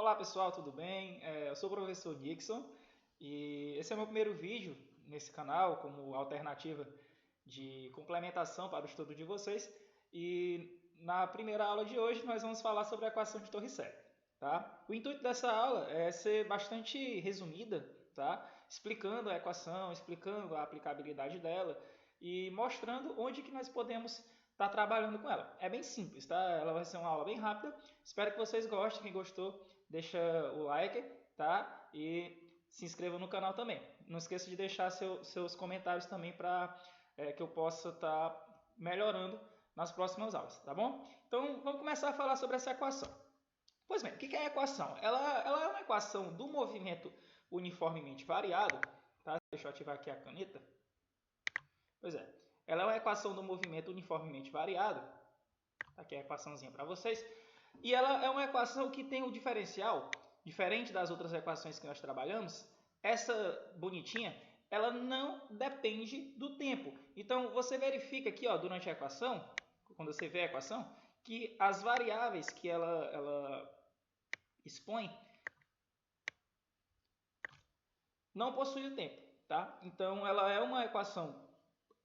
Olá pessoal, tudo bem? Eu sou o professor Nixon e esse é o meu primeiro vídeo nesse canal como alternativa de complementação para o estudo de vocês. E na primeira aula de hoje nós vamos falar sobre a equação de Torricelli, tá? O intuito dessa aula é ser bastante resumida, tá? Explicando a equação, explicando a aplicabilidade dela e mostrando onde que nós podemos estar trabalhando com ela. É bem simples, tá? Ela vai ser uma aula bem rápida. Espero que vocês gostem. Quem gostou, deixa o like, tá? E se inscreva no canal também. Não esqueça de deixar seus comentários também para que eu possa estar melhorando nas próximas aulas, tá bom? Então vamos começar a falar sobre essa equação. Pois bem, o que é a equação? Ela é uma equação do movimento uniformemente variado, tá? Deixa eu ativar aqui a caneta. Pois é, ela é uma equação do movimento uniformemente variado. Aqui é a equaçãozinha para vocês. E ela é uma equação que tem o diferencial, diferente das outras equações que nós trabalhamos, essa bonitinha, ela não depende do tempo. Então, você verifica aqui, ó, durante a equação, quando você vê a equação, que as variáveis que ela expõe não possuem o tempo, tá? Então, ela é uma equação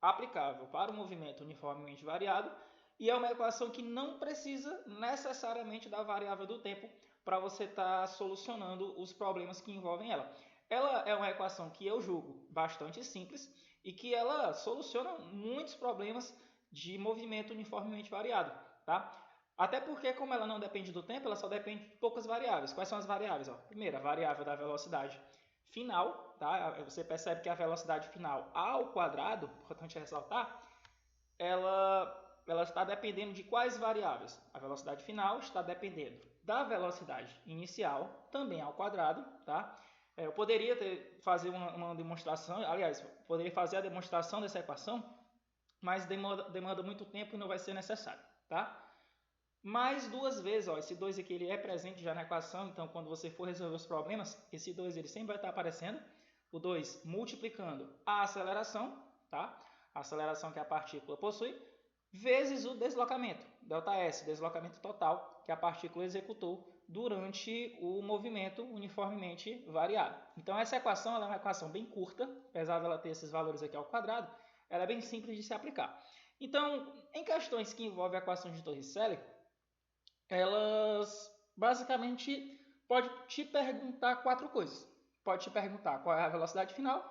aplicável para o movimento uniformemente variado e é uma equação que não precisa necessariamente da variável do tempo para você estar solucionando os problemas que envolvem ela. Ela é uma equação que eu julgo bastante simples e que ela soluciona muitos problemas de movimento uniformemente variado, tá? Até porque, como ela não depende do tempo, ela só depende de poucas variáveis. Quais são as variáveis? Primeiro, a variável da velocidade final, tá? Você percebe que a velocidade final ao quadrado, importante ressaltar, ela está dependendo de quais variáveis? A velocidade final está dependendo da velocidade inicial, também ao quadrado, tá? Eu poderia fazer uma demonstração, aliás, poderia fazer a demonstração dessa equação, mas demanda muito tempo e não vai ser necessário, tá? Mais duas vezes, ó, esse 2 aqui ele é presente já na equação, então quando você for resolver os problemas, esse 2 ele sempre vai estar aparecendo. O 2 multiplicando a aceleração, tá? A aceleração que a partícula possui, vezes o deslocamento, ΔS, deslocamento total que a partícula executou durante o movimento uniformemente variado. Então essa equação ela é uma equação bem curta, apesar dela ter esses valores aqui ao quadrado, ela é bem simples de se aplicar. Então, em questões que envolvem a equação de Torricelli, elas basicamente pode te perguntar quatro coisas. Pode te perguntar qual é a velocidade final,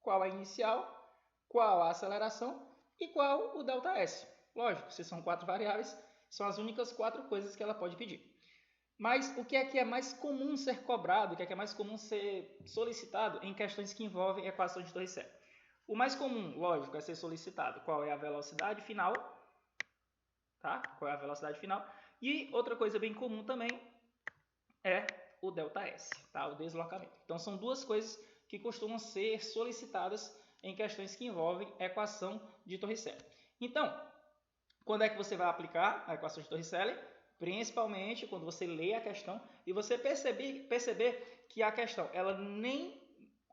qual é a inicial, qual a aceleração e qual o ΔS. Lógico, se são quatro variáveis, são as únicas quatro coisas que ela pode pedir. Mas o que é mais comum ser cobrado, o que é mais comum ser solicitado em questões que envolvem equação de Torricelli? O mais comum, lógico, é ser solicitado qual é a velocidade final, tá? Qual é a velocidade final? E outra coisa bem comum também é o ΔS, tá? O deslocamento. Então são duas coisas que costumam ser solicitadas em questões que envolvem equação de Torricelli. Então, quando é que você vai aplicar a equação de Torricelli? Principalmente quando você lê a questão e você perceber que a questão ela nem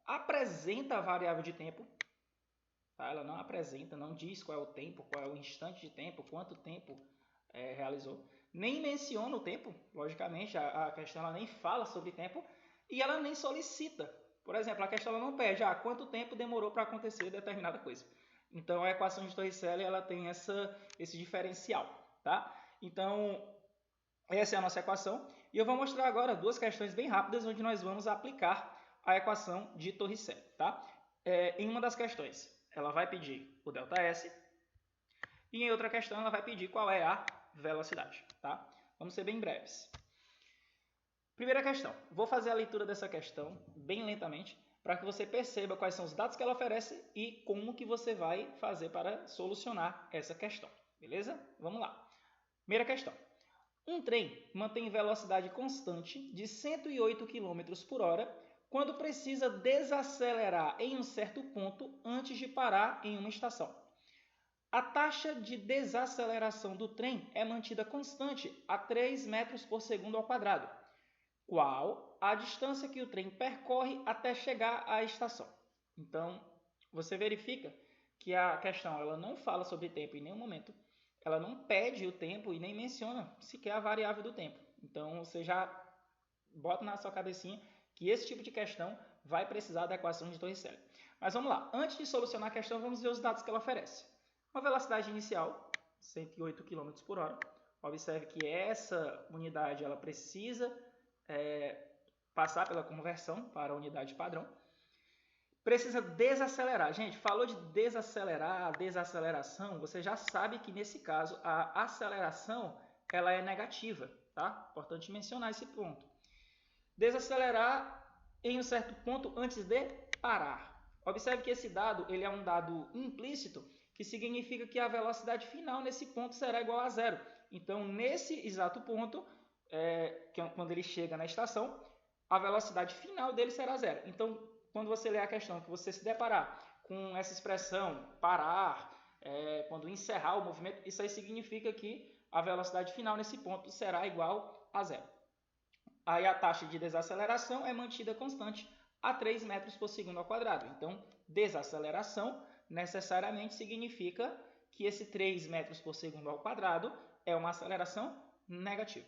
apresenta a variável de tempo, tá? Ela não apresenta, não diz qual é o tempo, qual é o instante de tempo, quanto tempo realizou. Nem menciona o tempo, logicamente, a questão ela nem fala sobre tempo e ela nem solicita. Por exemplo, a questão ela não pede quanto tempo demorou para acontecer determinada coisa. Então, a equação de Torricelli ela tem esse diferencial, tá? Então, essa é a nossa equação. E eu vou mostrar agora duas questões bem rápidas onde nós vamos aplicar a equação de Torricelli, tá? Em uma das questões, ela vai pedir o ΔS e em outra questão ela vai pedir qual é a velocidade, tá? Vamos ser bem breves. Primeira questão. Vou fazer a leitura dessa questão bem lentamente para que você perceba quais são os dados que ela oferece e como que você vai fazer para solucionar essa questão, beleza? Vamos lá. Primeira questão. Um trem mantém velocidade constante de 108 km por hora quando precisa desacelerar em um certo ponto antes de parar em uma estação. A taxa de desaceleração do trem é mantida constante a 3 metros por segundo ao quadrado. Qual a distância que o trem percorre até chegar à estação? Então, você verifica que a questão ela não fala sobre tempo em nenhum momento. Ela não pede o tempo e nem menciona sequer a variável do tempo. Então, você já bota na sua cabecinha que esse tipo de questão vai precisar da equação de Torricelli. Mas vamos lá, antes de solucionar a questão, vamos ver os dados que ela oferece. Uma velocidade inicial, 108 km por hora. Observe que essa unidade ela precisa passar pela conversão para a unidade padrão. Precisa desacelerar. Gente, falou de desacelerar, desaceleração, você já sabe que nesse caso a aceleração ela é negativa, tá? Importante mencionar esse ponto. Desacelerar em um certo ponto antes de parar. Observe que esse dado ele é um dado implícito, que significa que a velocidade final nesse ponto será igual a zero. Então, nesse exato ponto, quando ele chega na estação, a velocidade final dele será zero. Então, quando você ler a questão, que você se deparar com essa expressão parar, quando encerrar o movimento, isso aí significa que a velocidade final nesse ponto será igual a zero. Aí a taxa de desaceleração é mantida constante a 3 metros por segundo ao quadrado. Então, desaceleração necessariamente significa que esse 3 metros por segundo ao quadrado é uma aceleração negativa.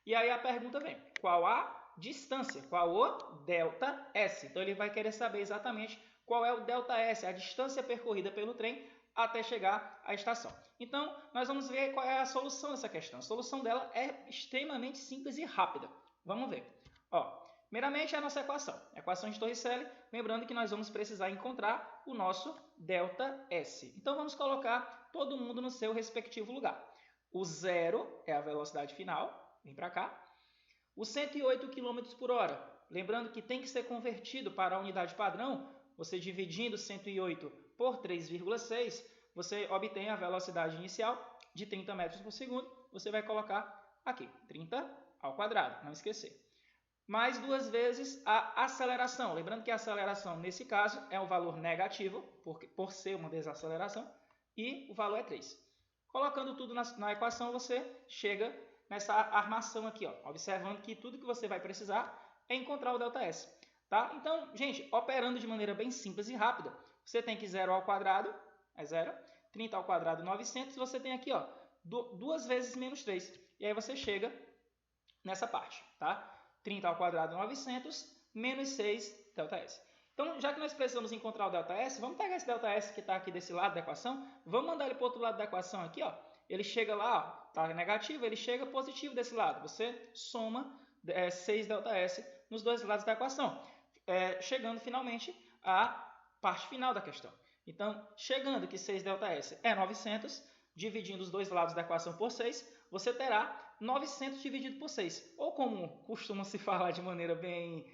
E aí a pergunta vem, qual a distância? Qual o delta S? Então ele vai querer saber exatamente qual é o delta S, a distância percorrida pelo trem até chegar à estação. Então, nós vamos ver qual é a solução dessa questão. A solução dela é extremamente simples e rápida. Vamos ver. Primeiramente, a nossa equação de Torricelli, lembrando que nós vamos precisar encontrar o nosso delta S. Então, vamos colocar todo mundo no seu respectivo lugar. O zero é a velocidade final, vem para cá. O 108 km por hora, lembrando que tem que ser convertido para a unidade padrão, você dividindo 108 por 3,6, você obtém a velocidade inicial de 30 metros por segundo, você vai colocar aqui, 30 ao quadrado, não esquecer. Mais 2 vezes a aceleração. Lembrando que a aceleração, nesse caso, é um valor negativo, por ser uma desaceleração, e o valor é 3. Colocando tudo na equação, você chega nessa armação aqui, observando que tudo que você vai precisar é encontrar o delta-S. Tá? Então, gente, operando de maneira bem simples e rápida, você tem que 0 ao quadrado é 0, 30 ao quadrado 900, você tem aqui 2 vezes menos 3. E aí você chega nessa parte, tá? 30 ao quadrado 900, menos 6 ΔS. Então, já que nós precisamos encontrar o ΔS, vamos pegar esse ΔS que está aqui desse lado da equação, vamos mandar ele para o outro lado da equação aqui, Ele chega lá, está negativo, ele chega positivo desse lado. Você soma 6 ΔS nos dois lados da equação, chegando finalmente à parte final da questão. Então, chegando que 6 ΔS é 900, dividindo os dois lados da equação por 6, você terá 900 dividido por 6. Ou como costuma se falar de maneira bem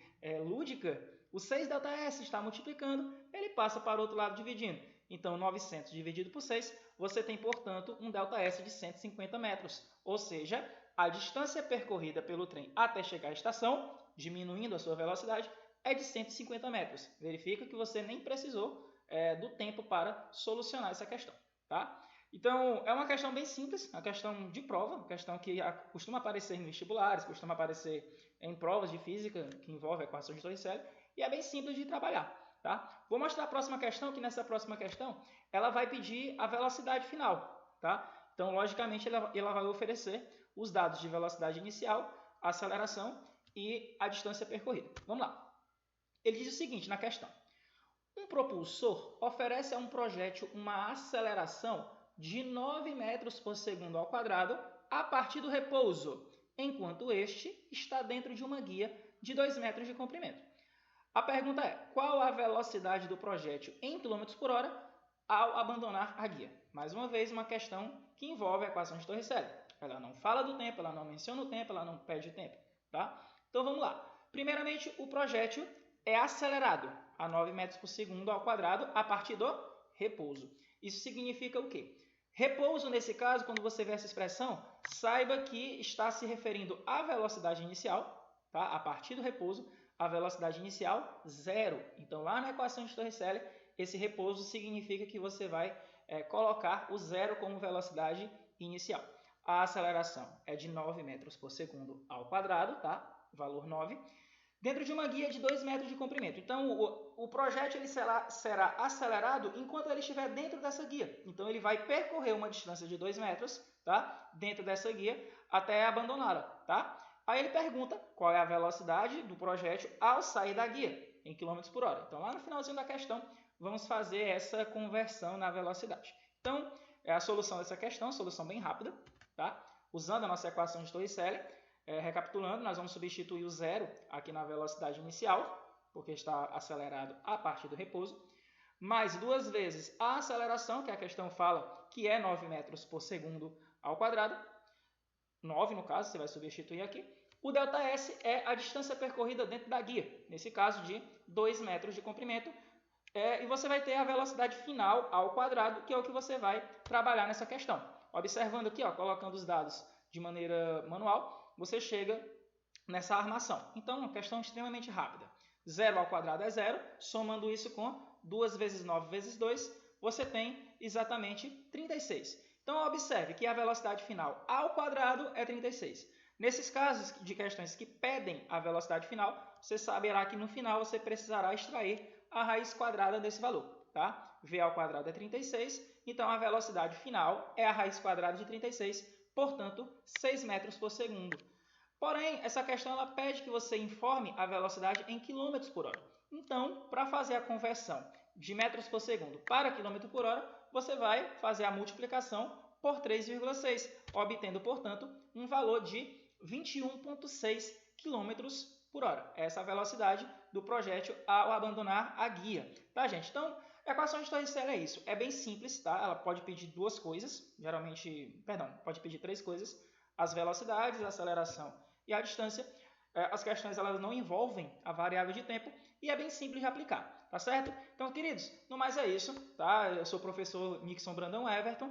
lúdica, o 6 ΔS está multiplicando, ele passa para o outro lado dividindo. Então, 900 dividido por 6, você tem, portanto, um ΔS de 150 metros. Ou seja, a distância percorrida pelo trem até chegar à estação, diminuindo a sua velocidade, é de 150 metros. Verifica que você nem precisou do tempo para solucionar essa questão. Tá? Então, é uma questão bem simples, uma questão de prova, uma questão que costuma aparecer em vestibulares, costuma aparecer em provas de física que envolvem a equação de Torricelli, e é bem simples de trabalhar. Tá? Vou mostrar a próxima questão, que nessa próxima questão ela vai pedir a velocidade final. Tá? Então, logicamente, ela vai oferecer os dados de velocidade inicial, aceleração e a distância percorrida. Vamos lá. Ele diz o seguinte na questão. Um propulsor oferece a um projétil uma aceleração de 9 metros por segundo ao quadrado a partir do repouso, enquanto este está dentro de uma guia de 2 metros de comprimento. A pergunta é, qual a velocidade do projétil em km por hora ao abandonar a guia? Mais uma vez, uma questão que envolve a equação de Torricelli. Ela não fala do tempo, ela não menciona o tempo, ela não pede o tempo. Tá? Então vamos lá. Primeiramente, o projétil é acelerado a 9 metros por segundo ao quadrado a partir do repouso. Isso significa o quê? Repouso, nesse caso, quando você vê essa expressão, saiba que está se referindo à velocidade inicial, tá? A partir do repouso, a velocidade inicial, 0. Então, lá na equação de Torricelli, esse repouso significa que você vai colocar o 0 como velocidade inicial. A aceleração é de 9 metros por segundo ao quadrado, tá? Valor 9. Dentro de uma guia de 2 metros de comprimento. Então, o projétil ele será acelerado enquanto ele estiver dentro dessa guia. Então, ele vai percorrer uma distância de 2 metros, tá? Dentro dessa guia, até abandoná-la. Tá? Aí ele pergunta qual é a velocidade do projétil ao sair da guia, em km por hora. Então, lá no finalzinho da questão, vamos fazer essa conversão na velocidade. Então, é a solução dessa questão, solução bem rápida, tá? Usando a nossa equação de Torricelli, recapitulando, nós vamos substituir o zero aqui na velocidade inicial, porque está acelerado a partir do repouso, mais 2 vezes a aceleração, que a questão fala que é 9 metros por segundo ao quadrado, 9 no caso, você vai substituir aqui. O ΔS é a distância percorrida dentro da guia, nesse caso de 2 metros de comprimento, e você vai ter a velocidade final ao quadrado, que é o que você vai trabalhar nessa questão. Observando aqui, ó, colocando os dados de maneira manual, você chega nessa armação. Então, uma questão extremamente rápida. 0 ao quadrado é 0, somando isso com 2 vezes 9 vezes 2, você tem exatamente 36. Então, observe que a velocidade final ao quadrado é 36. Nesses casos de questões que pedem a velocidade final, você saberá que no final você precisará extrair a raiz quadrada desse valor. Tá? V ao quadrado é 36, então a velocidade final é a raiz quadrada de 36, portanto, 6 metros por segundo. Porém, essa questão ela pede que você informe a velocidade em km por hora. Então, para fazer a conversão de metros por segundo para km por hora, você vai fazer a multiplicação por 3,6, obtendo, portanto, um valor de 21,6 km por hora. Essa é a velocidade do projétil ao abandonar a guia. Tá, gente? Então, a equação de Torricelli é isso. É bem simples, tá? Ela pode pedir 2 coisas, pode pedir 3 coisas. As velocidades, a aceleração e a distância. As questões elas não envolvem a variável de tempo e é bem simples de aplicar, tá certo? Então, queridos, no mais é isso, tá? Eu sou o professor Nixon Brandão Everton.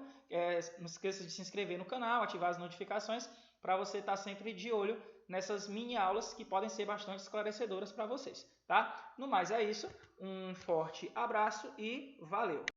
Não esqueça de se inscrever no canal, ativar as notificações para você estar sempre de olho nessas mini aulas que podem ser bastante esclarecedoras para vocês, tá? No mais é isso, um forte abraço e valeu!